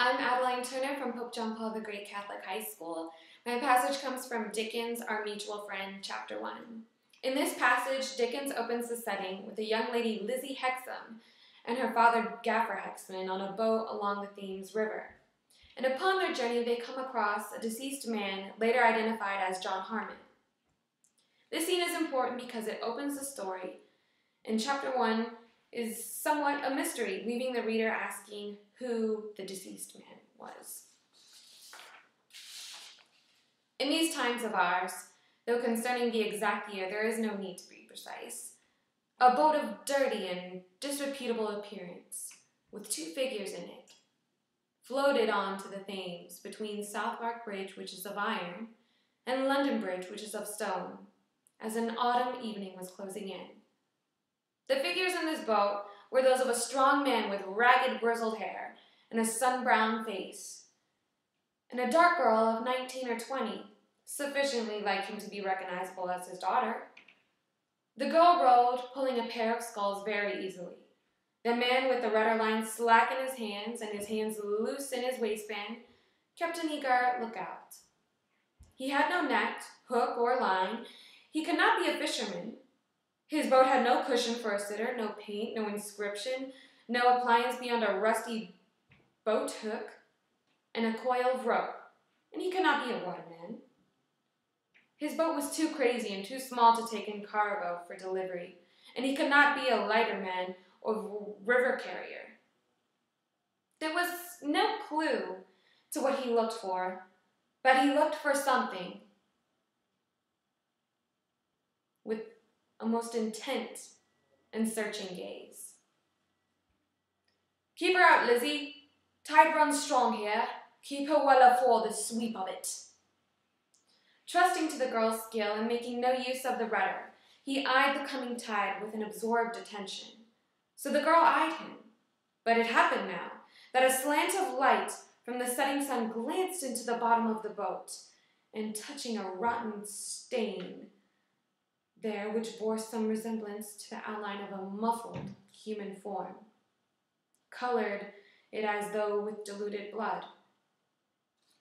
I'm Adeline Turner from Pope John Paul the Great Catholic High School. My passage comes from Dickens, Our Mutual Friend, Chapter 1. In this passage, Dickens opens the setting with a young lady, Lizzie Hexam, and her father, Gaffer Hexam, on a boat along the Thames River. And upon their journey, they come across a deceased man, later identified as John Harmon. This scene is important because it opens the story, and Chapter 1 is somewhat a mystery, leaving the reader asking who the deceased man was. In these times of ours, though concerning the exact year there is no need to be precise, a boat of dirty and disreputable appearance, with two figures in it, floated on to the Thames between Southwark Bridge, which is of iron, and London Bridge, which is of stone, as an autumn evening was closing in. The figures in this boat were those of a strong man with ragged grizzled hair and a sun-browned face, and a dark girl of 19 or 20, sufficiently like him to be recognizable as his daughter. The girl rowed, pulling a pair of sculls very easily. The man with the rudder line slack in his hands and his hands loose in his waistband kept an eager lookout. He had no net, hook, or line. He could not be a fisherman. His boat had no cushion for a sitter, no paint, no inscription, no appliance beyond a rusty boat hook and a coil of rope, and he could not be a waterman. His boat was too crazy and too small to take in cargo for delivery, and he could not be a lighterman or river carrier. There was no clue to what he looked for, but he looked for something with a most intent and searching gaze. "Keep her out, Lizzie. Tide runs strong here. Keep her well afore the sweep of it." Trusting to the girl's skill and making no use of the rudder, he eyed the coming tide with an absorbed attention. So the girl eyed him. But it happened now that a slant of light from the setting sun glanced into the bottom of the boat, and touching a rotten stain there which bore some resemblance to the outline of a muffled human form, colored it as though with diluted blood.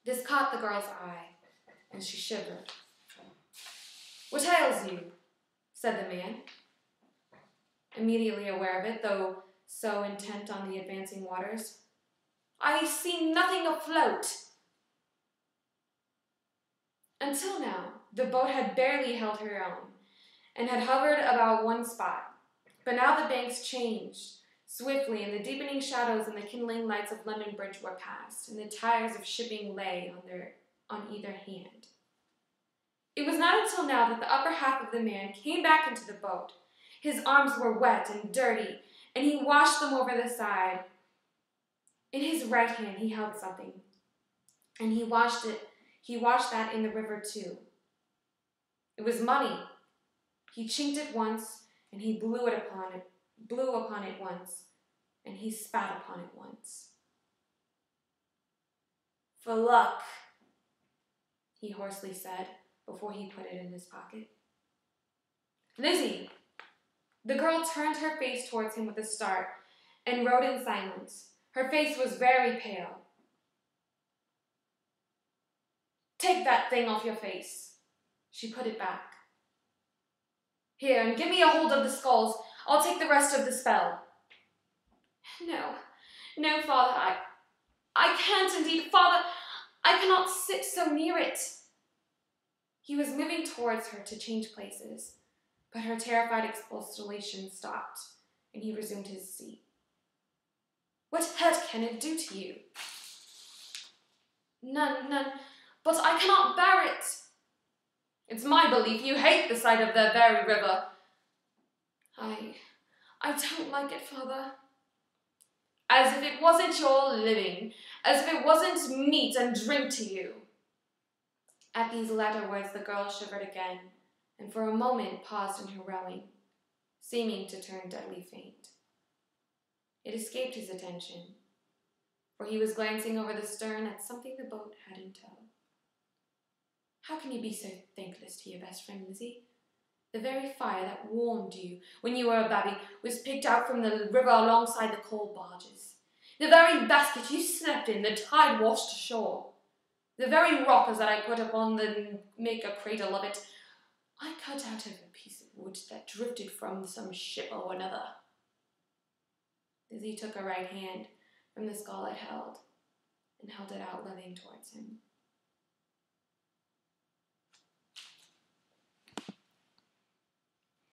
This caught the girl's eye, and she shivered. "What ails you?" said the man, immediately aware of it, though so intent on the advancing waters. "I see nothing afloat." Until now, the boat had barely held her own, and had hovered about one spot, but now the banks changed swiftly, and the deepening shadows and the kindling lights of London Bridge were past, and the tires of shipping lay on either hand. It was not until now that the upper half of the man came back into the boat. His arms were wet and dirty, and he washed them over the side. In his right hand he held something, and he washed that in the river too. It was money. He chinked it once, and he blew upon it once, and he spat upon it once. "For luck," he hoarsely said, before he put it in his pocket. "Lizzie!" The girl turned her face towards him with a start, and rowed in silence. Her face was very pale. "Take that thing off your face." She put it back. "Here, and give me a hold of the sculls. I'll take the rest of the spell." No, Father, I can't indeed. Father, I cannot sit so near it." He was moving towards her to change places, but her terrified expostulation stopped, and he resumed his seat. "What hurt can it do to you?" None, but I cannot bear it." "It's my belief you hate the sight of the very river." I don't like it, Father." "As if it wasn't your living, as if it wasn't meat and drink to you." At these latter words the girl shivered again, and for a moment paused in her rowing, seeming to turn deadly faint. It escaped his attention, for he was glancing over the stern at something the boat had in tow. "How can you be so thankless to your best friend, Lizzie? The very fire that warmed you when you were a babby was picked out from the river alongside the coal barges. The very basket you slept in, the tide washed ashore. The very rockers that I put upon the make a cradle of it, I cut out of a piece of wood that drifted from some ship or another. Lizzie took her right hand from the skull it held, and held it out loving towards him.